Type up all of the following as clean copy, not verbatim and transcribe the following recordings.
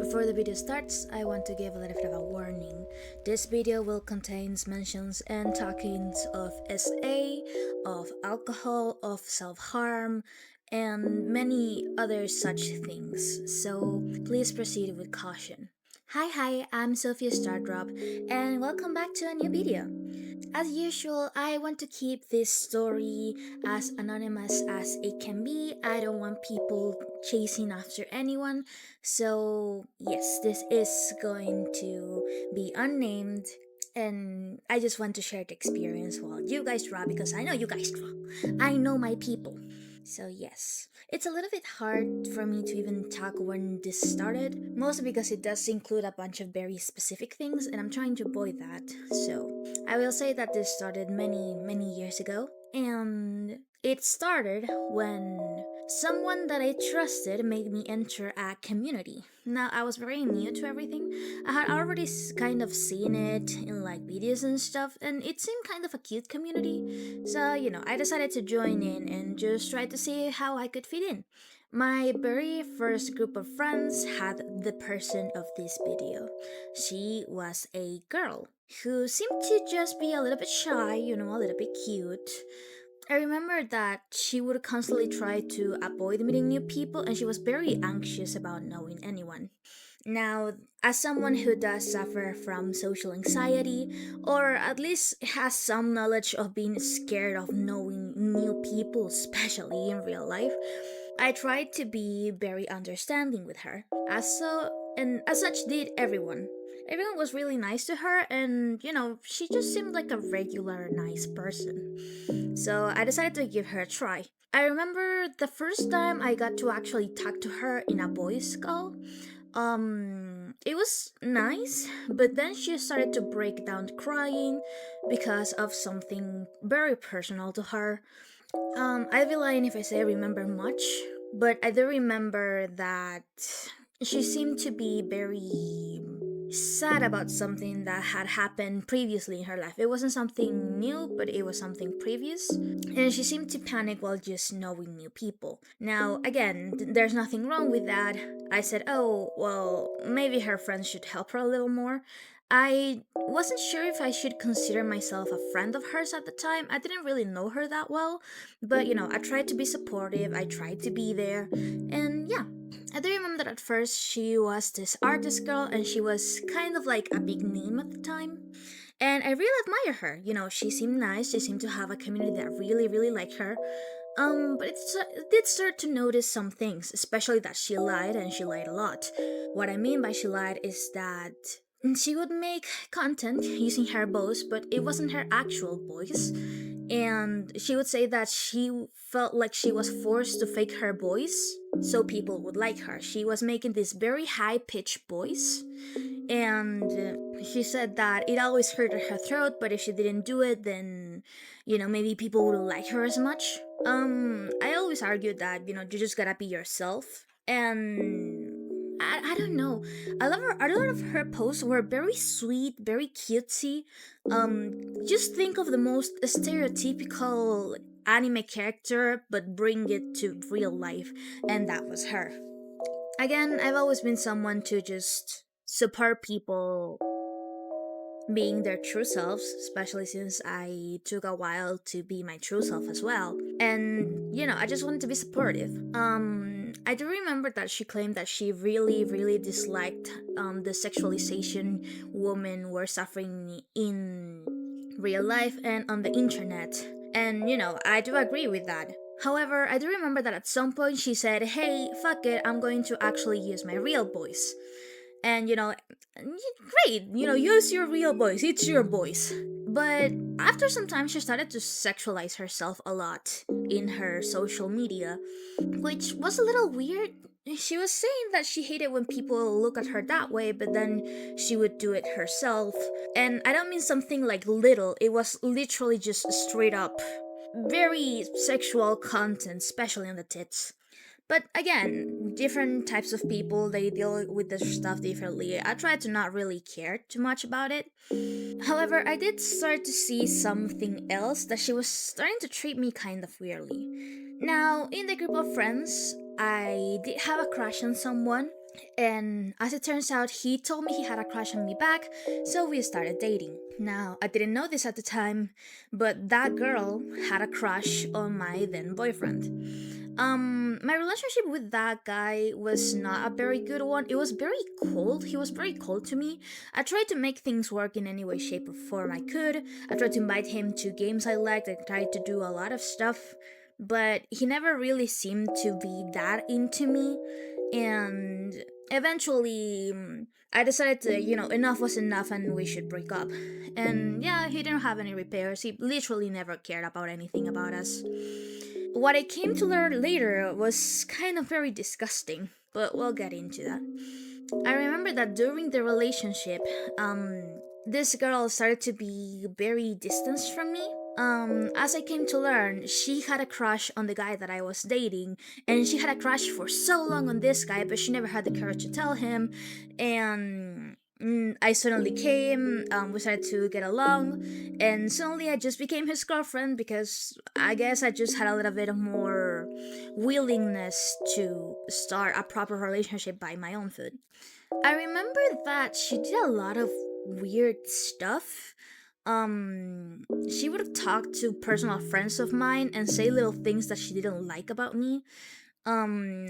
Before the video starts, I want to give a little bit of a warning. This video will contain mentions and talkings of SA, of alcohol, of self-harm, and many other such things, so please proceed with caution. Hi, I'm Sophia Stardrop, and welcome back to a new video. As usual, I want to keep this story as anonymous as it can be. I don't want people chasing after anyone. So, yes, this is going to be unnamed. And I just want to share the experience while you guys draw because I know you guys draw. I know my people. So, yes, it's a little bit hard for me to even talk when this started, mostly because it does include a bunch of very specific things, and I'm trying to avoid that. So, I will say that this started many years ago, and it started when someone that I trusted made me enter a community. Now, I was very new to everything. I had already kind of seen it in like videos and stuff, and it seemed kind of a cute community. So, I decided to join in and just try to see how I could fit in. My very first group of friends had the person of this video. She was a girl who seemed to just be a little bit shy, a little bit cute. I remember that she would constantly try to avoid meeting new people and she was very anxious about knowing anyone. Now, as someone who does suffer from social anxiety, or at least has some knowledge of being scared of knowing new people, especially in real life, I tried to be very understanding with her. As such did everyone. Everyone was really nice to her, and she just seemed like a regular nice person. So I decided to give her a try. I remember the first time I got to actually talk to her in a voice call. It was nice, but then she started to break down crying because of something very personal to her. I'd be lying if I say I remember much, but I do remember that she seemed to be very sad about something that had happened previously in her life. It wasn't something new, but it was something previous. And she seemed to panic while just knowing new people. Now, again, there's nothing wrong with that. I said, oh, well, maybe her friends should help her a little more. I wasn't sure if I should consider myself a friend of hers at the time. I didn't really know her that well, but I tried to be supportive, I tried to be there, and yeah. I do remember that at first she was this artist girl and she was kind of like a big name at the time. And I really admire her. She seemed nice, she seemed to have a community that really liked her. But it did start to notice some things, especially that she lied and she lied a lot. What I mean by she lied is that she would make content using her voice, but it wasn't her actual voice. And she would say that she felt like she was forced to fake her voice so people would like her. She was making this very high pitched voice, and she said that it always hurt her throat, but if she didn't do it, then maybe people wouldn't like her as much. I always argued that you just gotta be yourself, and I don't know. A lot of her posts were very sweet, very cutesy. Just think of the most stereotypical anime character, but bring it to real life, and that was her. Again, I've always been someone to just support people being their true selves, especially since I took a while to be my true self as well. And, I just wanted to be supportive. I do remember that she claimed that she really disliked the sexualization women were suffering in real life and on the internet. And, I do agree with that. However, I do remember that at some point she said, hey, fuck it, I'm going to actually use my real voice. And great, use your real voice, it's your voice. But after some time, she started to sexualize herself a lot in her social media, which was a little weird. She was saying that she hated when people look at her that way, but then she would do it herself. And I don't mean something like little, it was literally just straight up very sexual content, especially on the tits. But again, different types of people, they deal with this stuff differently. I try to not really care too much about it. However, I did start to see something else, that she was starting to treat me kind of weirdly. Now, in the group of friends, I did have a crush on someone. And as it turns out, he told me he had a crush on me back, so we started dating. Now, I didn't know this at the time, but that girl had a crush on my then boyfriend. My relationship with that guy was not a very good one. It was very cold. He was very cold to me. I tried to make things work in any way, shape, or form I could. I tried to invite him to games I liked. I tried to do a lot of stuff, but he never really seemed to be that into me. And eventually, I decided to, enough was enough and we should break up. And yeah, he didn't have any repairs. He literally never cared about anything about us. What I came to learn later was kind of very disgusting, but we'll get into that. I remember that during the relationship, this girl started to be very distanced from me. As I came to learn, she had a crush on the guy that I was dating, and she had a crush for so long on this guy, but she never had the courage to tell him. And I suddenly came, we started to get along, and suddenly I just became his girlfriend because I guess I just had a little bit more willingness to start a proper relationship by my own foot. I remember that she did a lot of weird stuff. She would talk to personal friends of mine and say little things that she didn't like about me.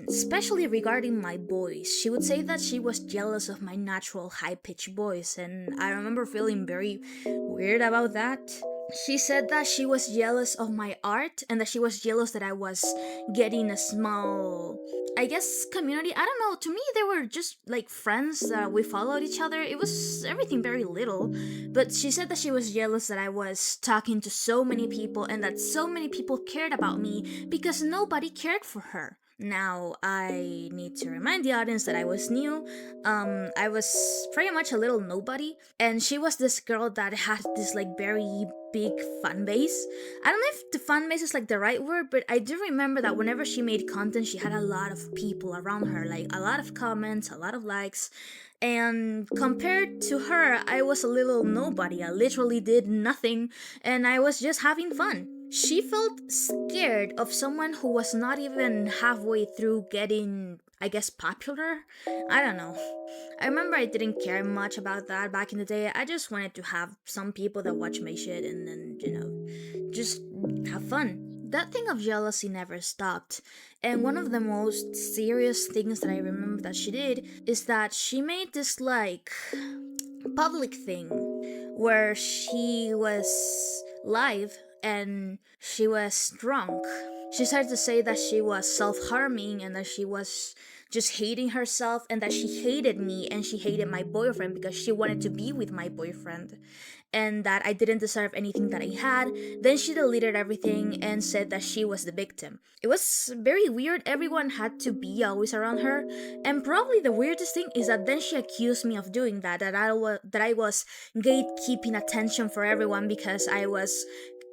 Especially regarding my voice. She would say that she was jealous of my natural high pitched voice, and I remember feeling very weird about that. She said that she was jealous of my art and that she was jealous that I was getting a small, I guess, community. I don't know. To me, they were just like friends that we followed each other. It was everything very little. But she said that she was jealous that I was talking to so many people and that so many people cared about me because nobody cared for her. Now, I need to remind the audience that I was new. I was pretty much a little nobody, and she was this girl that had this like very big fan base. I don't know if the fan base is like the right word, but I do remember that whenever she made content, she had a lot of people around her, like a lot of comments, a lot of likes. And compared to her, I was a little nobody. I literally did nothing, and I was just having fun. She felt scared of someone who was not even halfway through getting, I guess, popular. I don't know. I remember I didn't care much about that back in the day. I just wanted to have some people that watch my shit and then, just have fun. That thing of jealousy never stopped. And one of the most serious things that I remember that she did is that she made this like public thing where she was live and she was drunk. She started to say that she was self harming and that she was just hating herself and that she hated me and she hated my boyfriend because she wanted to be with my boyfriend and that I didn't deserve anything that I had. Then she deleted everything and said that she was the victim. It was very weird. Everyone had to be always around her. And probably the weirdest thing is that then she accused me of doing that, that I was gatekeeping attention for everyone because I was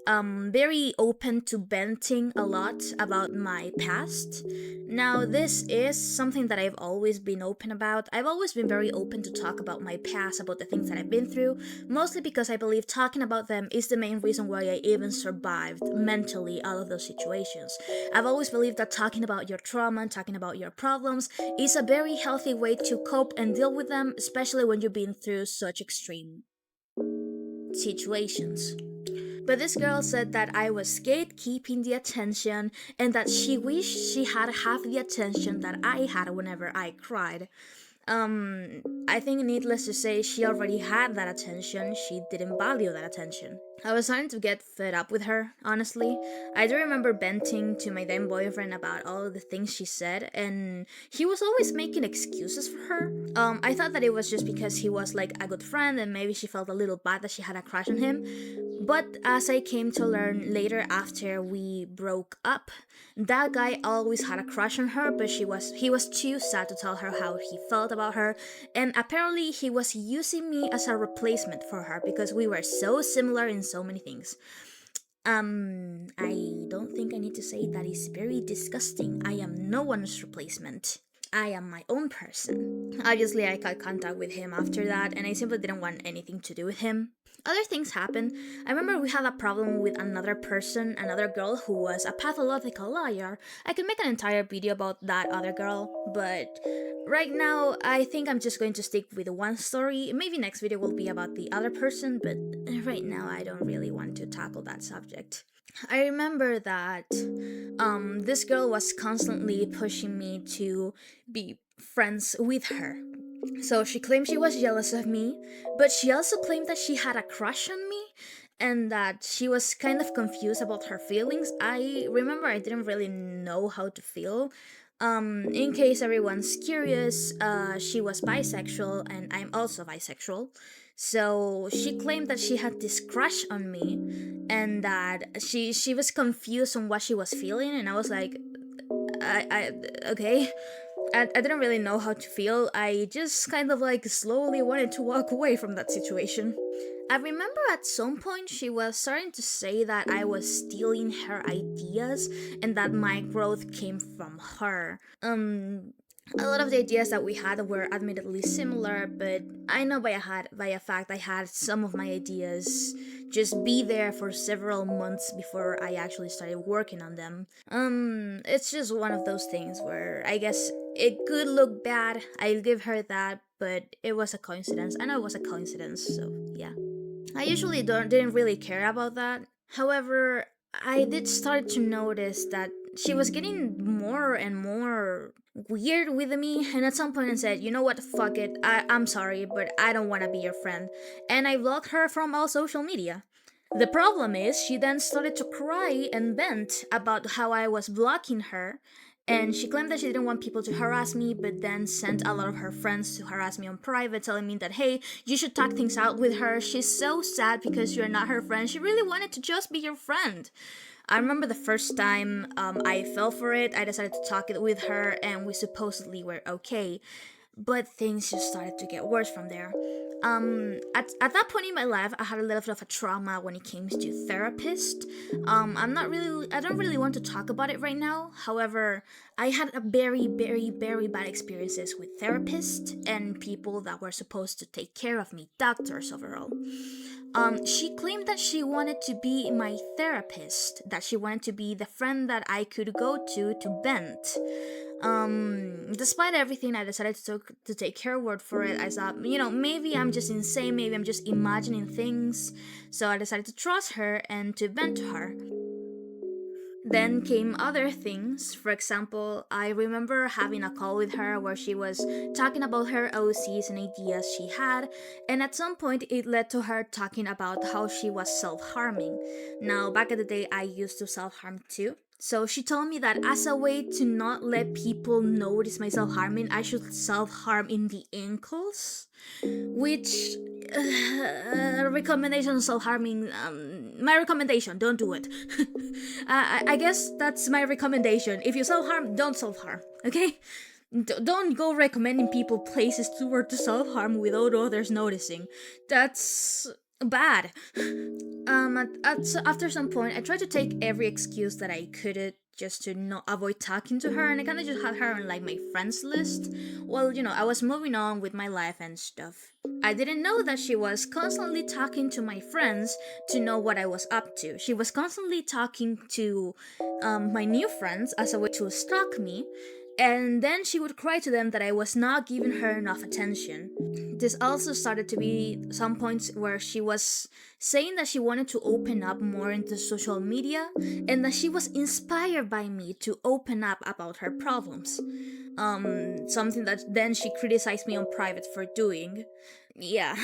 very open to venting a lot about my past. Now, this is something that I've always been open about. I've always been very open to talk about my past, about the things that I've been through, mostly because I believe talking about them is the main reason why I even survived mentally all of those situations. I've always believed that talking about your trauma and talking about your problems is a very healthy way to cope and deal with them, especially when you've been through such extreme situations. But this girl said that I was gatekeeping the attention and that she wished she had half the attention that I had whenever I cried. I think needless to say, she already had that attention, she didn't value that attention. I was starting to get fed up with her, honestly. I do remember venting to my then boyfriend about all of the things she said, and he was always making excuses for her. I thought that it was just because he was like a good friend and maybe she felt a little bad that she had a crush on him. But as I came to learn later after we broke up, that guy always had a crush on her, but he was too sad to tell her how he felt about her, and apparently he was using me as a replacement for her because we were so similar in so many things. I don't think I need to say that is very disgusting. I am no one's replacement. I am my own person. Obviously, I got contact with him after that, and I simply didn't want anything to do with him. Other things happened. I remember we had a problem with another person, another girl who was a pathological liar. I could make an entire video about that other girl, but right now, I think I'm just going to stick with one story. Maybe next video will be about the other person, but right now I don't really want to tackle that subject. I remember that this girl was constantly pushing me to be friends with her. So she claimed she was jealous of me, but she also claimed that she had a crush on me and that she was kind of confused about her feelings. I remember I didn't really know how to feel. In case everyone's curious, she was bisexual and I'm also bisexual. So she claimed that she had this crush on me and that she was confused on what she was feeling, and I was like, I okay. I didn't really know how to feel. I just kind of like slowly wanted to walk away from that situation. I remember at some point she was starting to say that I was stealing her ideas and that my growth came from her. A lot of the ideas that we had were admittedly similar, but I know by a fact I had some of my ideas just be there for several months before I actually started working on them. It's just one of those things where I guess it could look bad. I'll give her that, but it was a coincidence. I know it was a coincidence, so yeah. I usually didn't really care about that. However, I did start to notice that she was getting more and more weird with me, and at some point I said, you know what, fuck it, I'm sorry, but I don't want to be your friend. And I blocked her from all social media. The problem is, she then started to cry and vent about how I was blocking her, and she claimed that she didn't want people to harass me, but then sent a lot of her friends to harass me on private, telling me that, hey, you should talk things out with her. She's so sad because you're not her friend. She really wanted to just be your friend. I remember the first time I fell for it, I decided to talk it with her, and we supposedly were okay. But things just started to get worse from there. At that point in my life, I had a little bit of a trauma when it came to therapist. I don't really want to talk about it right now. However, I had a very bad experiences with therapists and people that were supposed to take care of me, doctors overall. She claimed that she wanted to be my therapist, that she wanted to be the friend that I could go to vent. Despite everything, I decided to take her word for it. I thought, maybe I'm just insane, maybe I'm just imagining things. So I decided to trust her and to vent to her. Then came other things. For example, I remember having a call with her where she was talking about her OCs and ideas she had, and at some point it led to her talking about how she was self harming. Now, back in the day, I used to self harm too. So she told me that as a way to not let people notice my self harming, I should self harm in the ankles, which recommendation self harming. My recommendation: don't do it. I guess that's my recommendation. If you self harm, don't self harm. Okay. Don't go recommending people places to self harm without others noticing. That's bad. After some point, I tried to take every excuse that I could just to not avoid talking to her, and I kind of just had her on like my friends list. Well, I was moving on with my life and stuff. I didn't know that she was constantly talking to my friends to know what I was up to. She was constantly talking to my new friends as a way to stalk me, and then she would cry to them that I was not giving her enough attention. This also started to be some points where she was saying that she wanted to open up more into social media and that she was inspired by me to open up about her problems. Something that then she criticized me on private for doing. Yeah.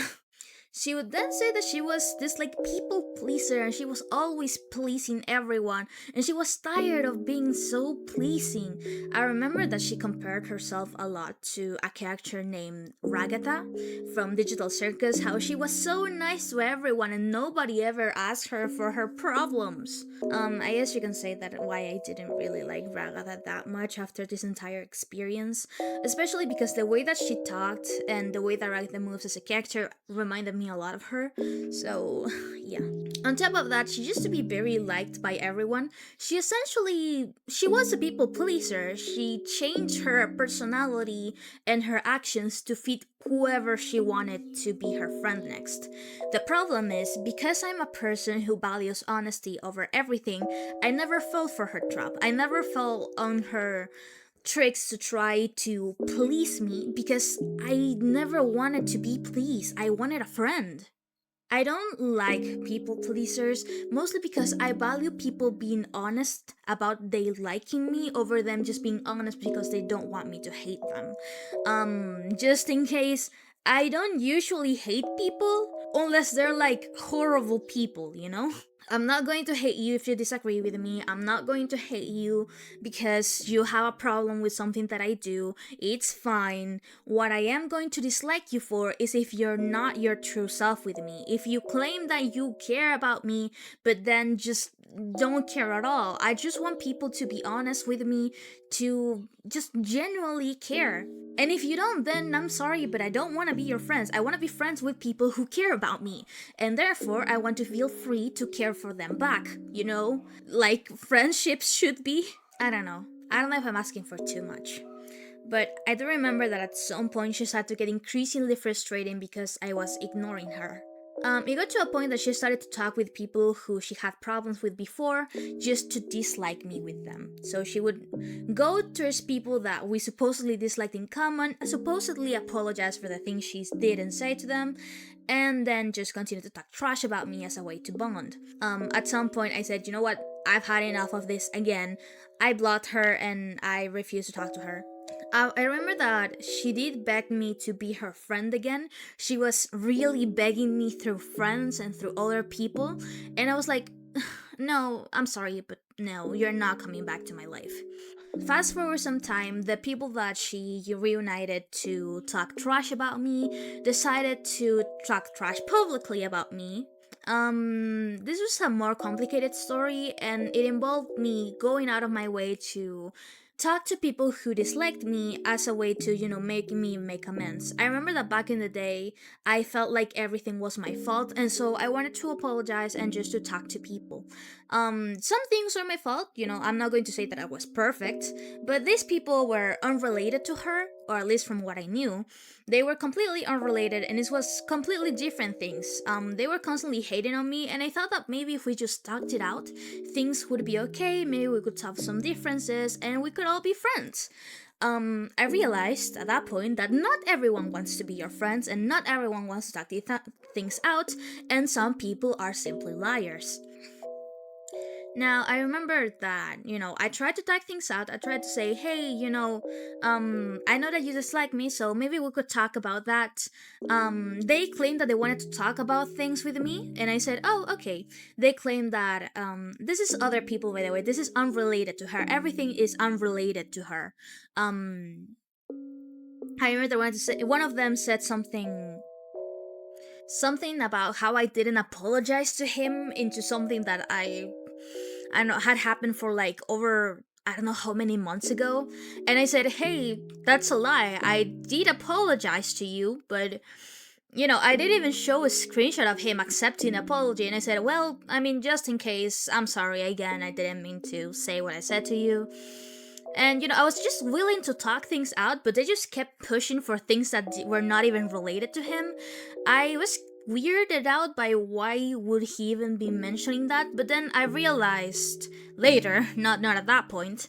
She would then say that she was this like people pleaser and she was always pleasing everyone and she was tired of being so pleasing. I remember that she compared herself a lot to a character named Ragata from Digital Circus, how she was so nice to everyone and nobody ever asked her for her problems. I guess you can say that why I didn't really like Ragata that much after this entire experience, especially because the way that she talked and the way that Ragata moves as a character reminded me a lot of her. So, yeah. On top of that, she used to be very liked by everyone. She was a people pleaser. She changed her personality and her actions to fit whoever she wanted to be her friend next. The problem is, because I'm a person who values honesty over everything, I never fell for her trap. I never fell on her tricks to try to please me because I never wanted to be pleased. I wanted a friend. I don't like people pleasers, mostly because I value people being honest about they liking me over them just being honest because they don't want me to hate them. Just in case, I don't usually hate people unless they're like horrible people, you know? I'm not going to hate you if you disagree with me. I'm not going to hate you because you have a problem with something that I do. It's fine. What I am going to dislike you for is if you're not your true self with me. If you claim that you care about me, but then just don't care at all. I just want people to be honest with me, to just genuinely care. And if you don't, then I'm sorry, but I don't want to be your friends. I want to be friends with people who care about me. And therefore, I want to feel free to care for them back, you know? Like friendships should be. I don't know. I don't know if I'm asking for too much. But I do remember that at some point she started to get increasingly frustrating because I was ignoring her. It got to a point that she started to talk with people who she had problems with before just to dislike me with them. So she would go towards people that we supposedly disliked in common, supposedly apologize for the things she did and say to them, and then just continue to talk trash about me as a way to bond. At some point, I said, you know what? I've had enough of this again. I blocked her and I refused to talk to her. I remember that she did beg me to be her friend again. She was really begging me through friends and through other people. And I was like, no, I'm sorry, but no, you're not coming back to my life. Fast forward some time, the people that she reunited to talk trash about me decided to talk trash publicly about me. This was a more complicated story, and it involved me going out of my way to talk to people who disliked me as a way to, make me make amends. I remember that back in the day, I felt like everything was my fault, and so I wanted to apologize and just to talk to people. Some things are my fault, I'm not going to say that I was perfect, but these people were unrelated to her, or at least from what I knew. They were completely unrelated, and it was completely different things. They were constantly hating on me, and I thought that maybe if we just talked it out, things would be okay. Maybe we could have some differences, and we could all be friends. I realized at that point that not everyone wants to be your friends, and not everyone wants to talk things out, and some people are simply liars. Now, I remember that, I tried to talk things out. I tried to say, hey, I know that you dislike me, so maybe we could talk about that. They claimed that they wanted to talk about things with me, and I said, oh, okay. They claimed that, this is other people, by the way. This is unrelated to her. Everything is unrelated to her. Um, I remember they wanted to say, one of them said something about how I didn't apologize to him into something that I don't know, had happened for like over I don't know how many months ago. And I said, hey, that's a lie. I did apologize to you, but I didn't even show a screenshot of him accepting an apology. And I said, well, I mean, just in case, I'm sorry again. I didn't mean to say what I said to you. And I was just willing to talk things out, but they just kept pushing for things that were not even related to him. I was weirded out by why would he even be mentioning that, but then I realized later, not at that point,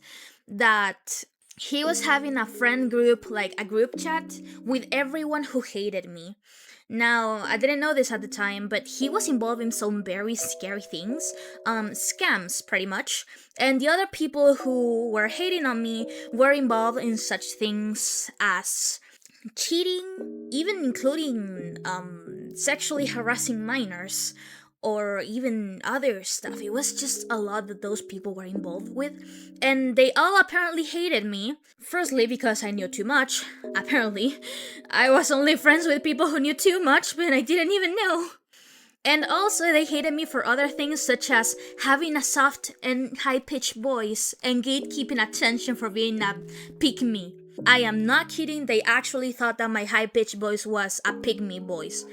that he was having a friend group, like a group chat with everyone who hated me. Now, I didn't know this at the time, but he was involved in some very scary things, scams pretty much. And the other people who were hating on me were involved in such things as cheating, even including sexually harassing minors, or even other stuff. It was just a lot that those people were involved with, and they all apparently hated me. Firstly, because I knew too much. Apparently, I was only friends with people who knew too much, but I didn't even know. And also, they hated me for other things, such as having a soft and high pitched voice and gatekeeping attention for being a pick me. I am not kidding, they actually thought that my high pitched voice was a pygmy voice.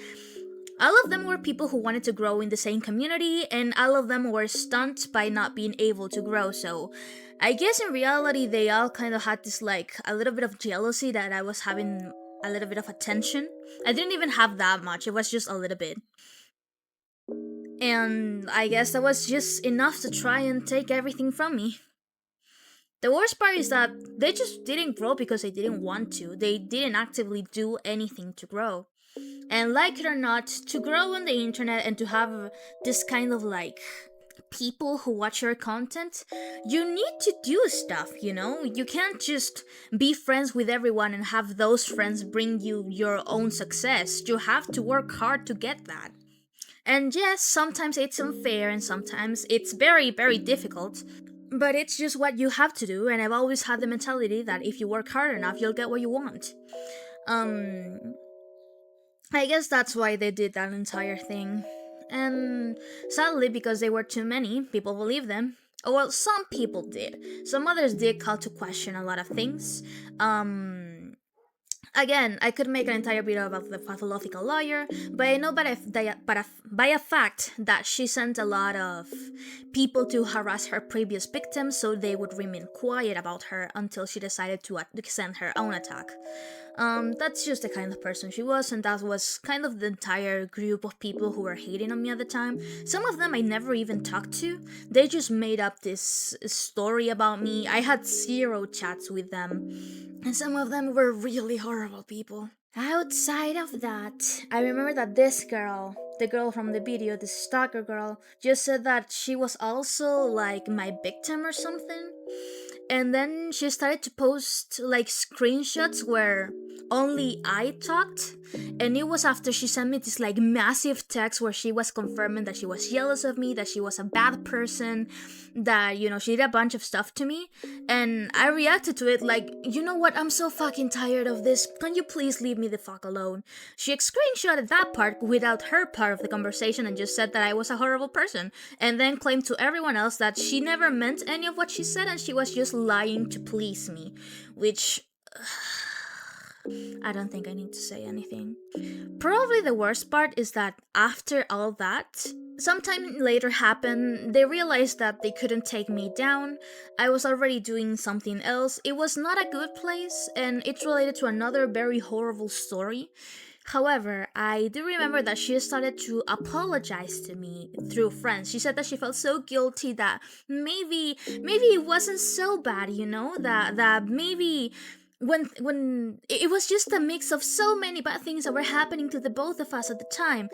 All of them were people who wanted to grow in the same community, and all of them were stunned by not being able to grow, so I guess in reality, they all kind of had this, like, a little bit of jealousy that I was having a little bit of attention. I didn't even have that much, it was just a little bit. And I guess that was just enough to try and take everything from me. The worst part is that they just didn't grow because they didn't want to. They didn't actively do anything to grow. And like it or not, to grow on the internet and to have this kind of like people who watch your content, you need to do stuff, you know? You can't just be friends with everyone and have those friends bring you your own success. You have to work hard to get that. And yes, sometimes it's unfair and sometimes it's very, very difficult. But it's just what you have to do, and I've always had the mentality that if you work hard enough, you'll get what you want. Um, I guess that's why they did that entire thing. And sadly, because they were too many, people believed them. Oh, well, some people did. Some others did call to question a lot of things. Um, Again, I could make an entire video about the pathological lawyer, but I know by a fact that she sent a lot of people to harass her previous victims so they would remain quiet about her until she decided to send her own attack. That's just the kind of person she was, and that was kind of the entire group of people who were hating on me at the time. Some of them I never even talked to. They just made up this story about me. I had zero chats with them, and some of them were really horrible people. Outside of that, I remember that this girl, the girl from the video, the stalker girl, just said that she was also like my victim or something. And then she started to post like screenshots where only I talked, and it was after she sent me this like massive text where she was confirming that she was jealous of me, that she was a bad person, that she did a bunch of stuff to me. And I reacted to it like, you know what, I'm so fucking tired of this, can you please leave me the fuck alone? She screenshotted that part without her part of the conversation and just said that I was a horrible person, and then claimed to everyone else that she never meant any of what she said and she was just lying to please me, which I don't think I need to say anything. Probably the worst part is that after all that, sometime later happened, they realized that they couldn't take me down. I was already doing something else. It was not a good place, and it's related to another very horrible story. However, I do remember that she started to apologize to me through friends. She said that she felt so guilty that maybe it wasn't so bad, that maybe when it was just a mix of so many bad things that were happening to the both of us at the time.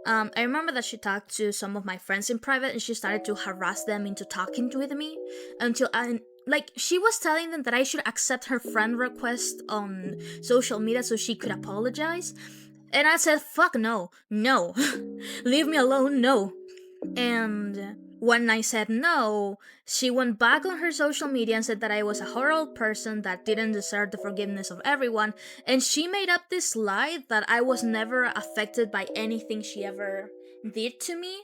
I remember that she talked to some of my friends in private and she started to harass them into talking with me until she was telling them that I should accept her friend request on social media so she could apologize. And I said, fuck no, no, leave me alone, no. And when I said no, she went back on her social media and said that I was a horrible person that didn't deserve the forgiveness of everyone. And she made up this lie that I was never affected by anything she ever did to me,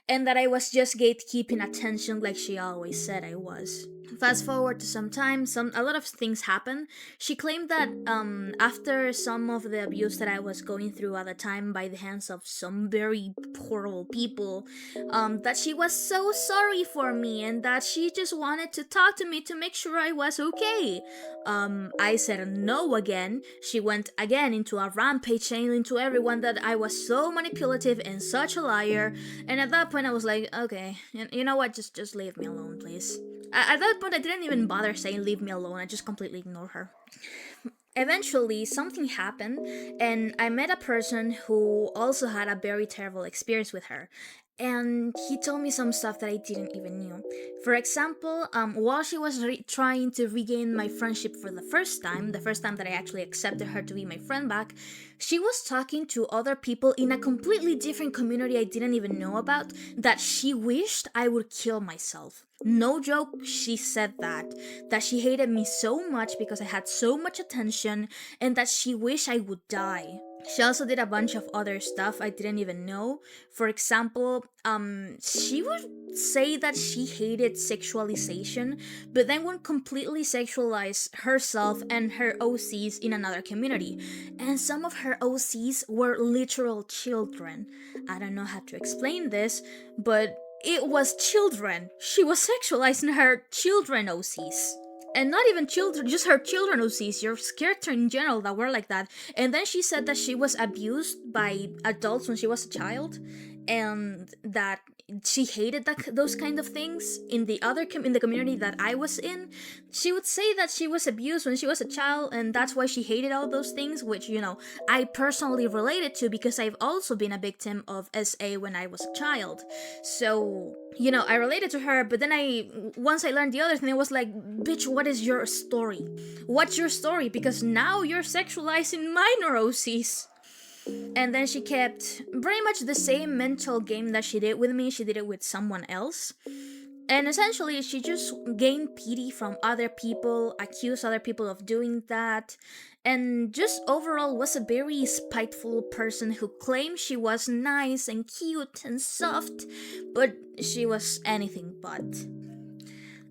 and that I was just gatekeeping attention like she always said I was. Fast forward to some time, a lot of things happened. She claimed that after some of the abuse that I was going through at the time by the hands of some very horrible people, that she was so sorry for me and that she just wanted to talk to me to make sure I was okay. I said no again. She went again into a rampage saying to everyone that I was so manipulative and such a liar. And at that point I was like, okay, you know what, just leave me alone, please. At that point I didn't even bother saying leave me alone, I just completely ignored her. Eventually, something happened, and I met a person who also had a very terrible experience with her. And he told me some stuff that I didn't even knew. For example, while she was trying to regain my friendship for the first time that I actually accepted her to be my friend back, she was talking to other people in a completely different community I didn't even know about that she wished I would kill myself. No joke, she said that she hated me so much because I had so much attention and that she wished I would die. She also did a bunch of other stuff I didn't even know. For example, she would say that she hated sexualization, but then would completely sexualize herself and her OCs in another community. And some of her OCs were literal children. I don't know how to explain this, but it was children. She was sexualizing her children OCs. And not even children, just her children OCs, your character in general that were like that. And then she said that she was abused by adults when she was a child, and that she hated those kind of things in in the community that I was in. She would say that she was abused when she was a child, and that's why she hated all those things, which, I personally related to because I've also been a victim of SA when I was a child. So, I related to her, but then once I learned the other thing, it was like, bitch, what is your story? What's your story? Because now you're sexualizing my neuroses. And then she kept pretty much the same mental game that she did with me, she did it with someone else. And essentially, she just gained pity from other people, accused other people of doing that, and just overall was a very spiteful person who claimed she was nice and cute and soft, but she was anything but.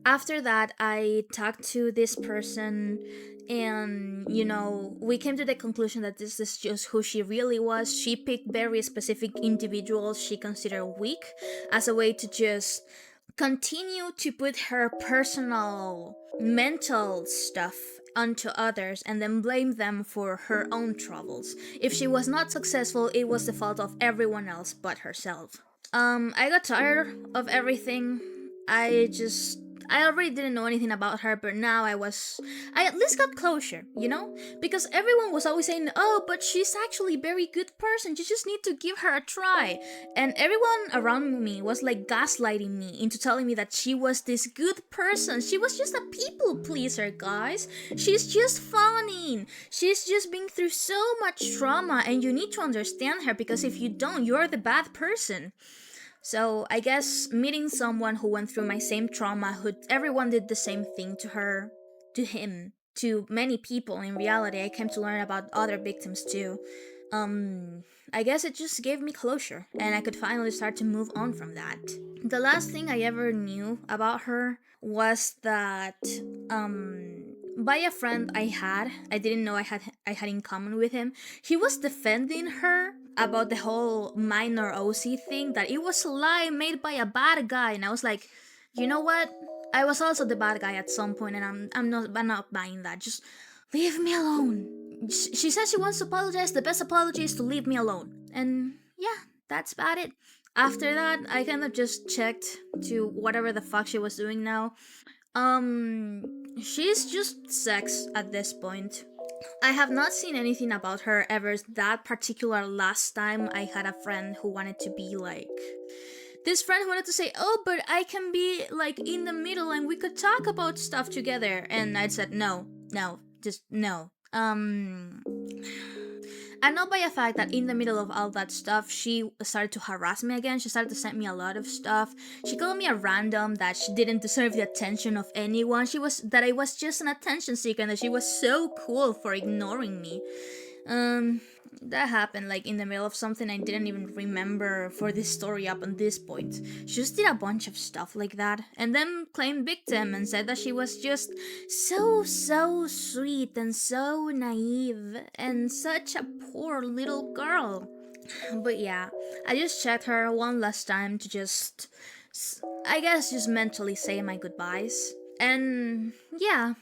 After that, I talked to this person, and we came to the conclusion that this is just who she really was. She picked very specific individuals she considered weak as a way to just continue to put her personal mental stuff onto others and then blame them for her own troubles. If she was not successful, it was the fault of everyone else but herself. I got tired of everything. I already didn't know anything about her, but now I at least got closure, Because everyone was always saying, oh, but she's actually a very good person, you just need to give her a try. And everyone around me was like gaslighting me into telling me that she was this good person. She was just a people pleaser, guys. She's just fawning. She's just been through so much trauma, and you need to understand her, because if you don't, you're the bad person. So I guess meeting someone who went through my same trauma, who everyone did the same thing to her, to him, to many people in reality, I came to learn about other victims too. I guess it just gave me closure, and I could finally start to move on from that. The last thing I ever knew about her was that, by a friend I didn't know I had in common with him. He was defending her about the whole minor OC thing, that it was a lie made by a bad guy, and I was like, you know what? I was also the bad guy at some point, and I'm not buying that. Just leave me alone. She says she wants to apologize. The best apology is to leave me alone. And yeah, that's about it. After that, I kind of just checked to whatever the fuck she was doing now. She's just sex at this point. I have not seen anything about her ever that particular last time I had a friend who wanted to be like. This friend wanted to say, oh, but I can be like in the middle and we could talk about stuff together. And I said, no, just no. I know by a fact that in the middle of all that stuff, she started to harass me again. She started to send me a lot of stuff. She called me a random, that she didn't deserve the attention of anyone. That I was just an attention seeker, and that she was so cool for ignoring me. That happened like in the middle of something I didn't even remember for this story up on this point. She just did a bunch of stuff like that, and then claimed victim and said that she was just so sweet and so naive and such a poor little girl. But yeah, I just checked her one last time to just, I guess, just mentally say my goodbyes. And yeah,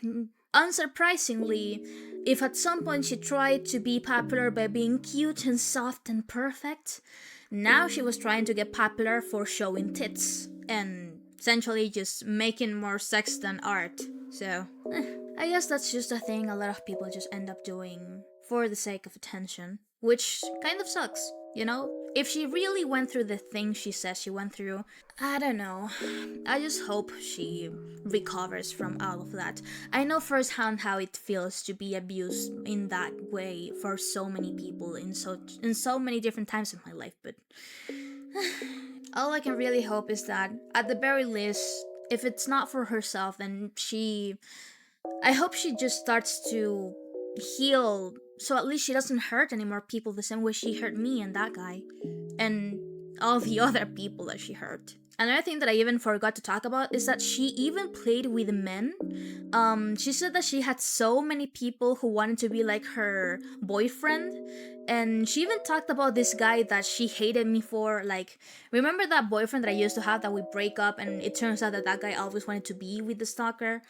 unsurprisingly, if at some point she tried to be popular by being cute and soft and perfect, now she was trying to get popular for showing tits and essentially just making more sex than art. So, I guess that's just a thing a lot of people just end up doing for the sake of attention, which kind of sucks, If she really went through the thing she says she went through, I don't know. I just hope she recovers from all of that. I know firsthand how it feels to be abused in that way for so many people in so many different times of my life, but all I can really hope is that at the very least, if it's not for herself, then I hope she just starts to heal, so at least she doesn't hurt any more people the same way she hurt me and that guy and all the other people that she hurt. Another thing that I even forgot to talk about is that she even played with men. She said that she had so many people who wanted to be like her boyfriend, and she even talked about this guy that she hated me for. Like, remember that boyfriend that I used to have that we break up, and it turns out that guy always wanted to be with the stalker?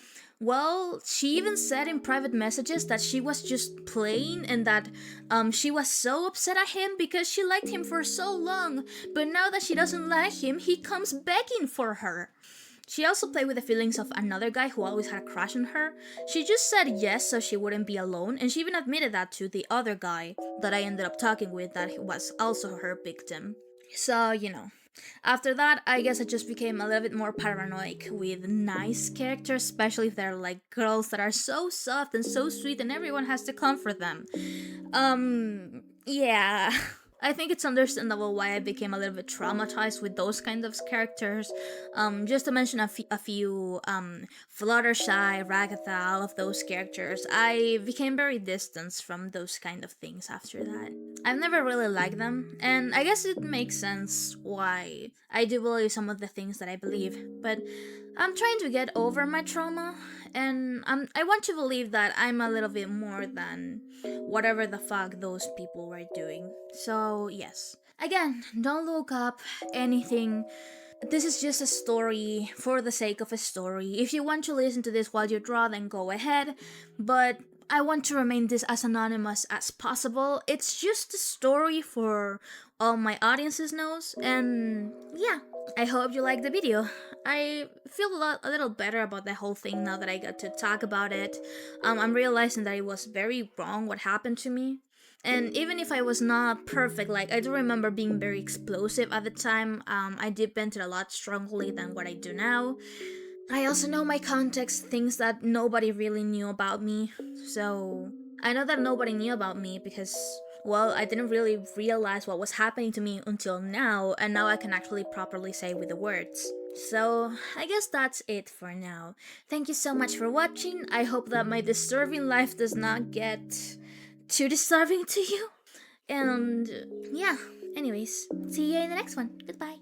Well, she even said in private messages that she was just playing and that she was so upset at him because she liked him for so long, but now that she doesn't like him, he comes begging for her. She also played with the feelings of another guy who always had a crush on her. She just said yes so she wouldn't be alone, and she even admitted that to the other guy that I ended up talking with, that was also her victim. So, after that, I guess I just became a little bit more paranoid with nice characters, especially if they're like girls that are so soft and so sweet and everyone has to comfort them. Yeah. I think it's understandable why I became a little bit traumatized with those kind of characters. Just to mention a few, Fluttershy, Ragatha, all of those characters, I became very distant from those kind of things after that. I've never really liked them, and I guess it makes sense why I do believe some of the things that I believe, but I'm trying to get over my trauma, and I want to believe that I'm a little bit more than whatever the fuck those people were doing. So, yes. Again, don't look up anything. This is just a story for the sake of a story. If you want to listen to this while you draw, then go ahead. But I want to remain this as anonymous as possible. It's just a story for all my audiences knows, and yeah, I hope you like the video. I feel a little better about the whole thing now that I got to talk about it. I'm realizing that it was very wrong what happened to me. And even if I was not perfect, like I do remember being very explosive at the time, I did vent it a lot strongly than what I do now. I also know my context, things that nobody really knew about me. So I know that nobody knew about me because, well, I didn't really realize what was happening to me until now, and now I can actually properly say with the words. So, I guess that's it for now. Thank you so much for watching. I hope that my disturbing life does not get too disturbing to you. And yeah, anyways, see you in the next one. Goodbye.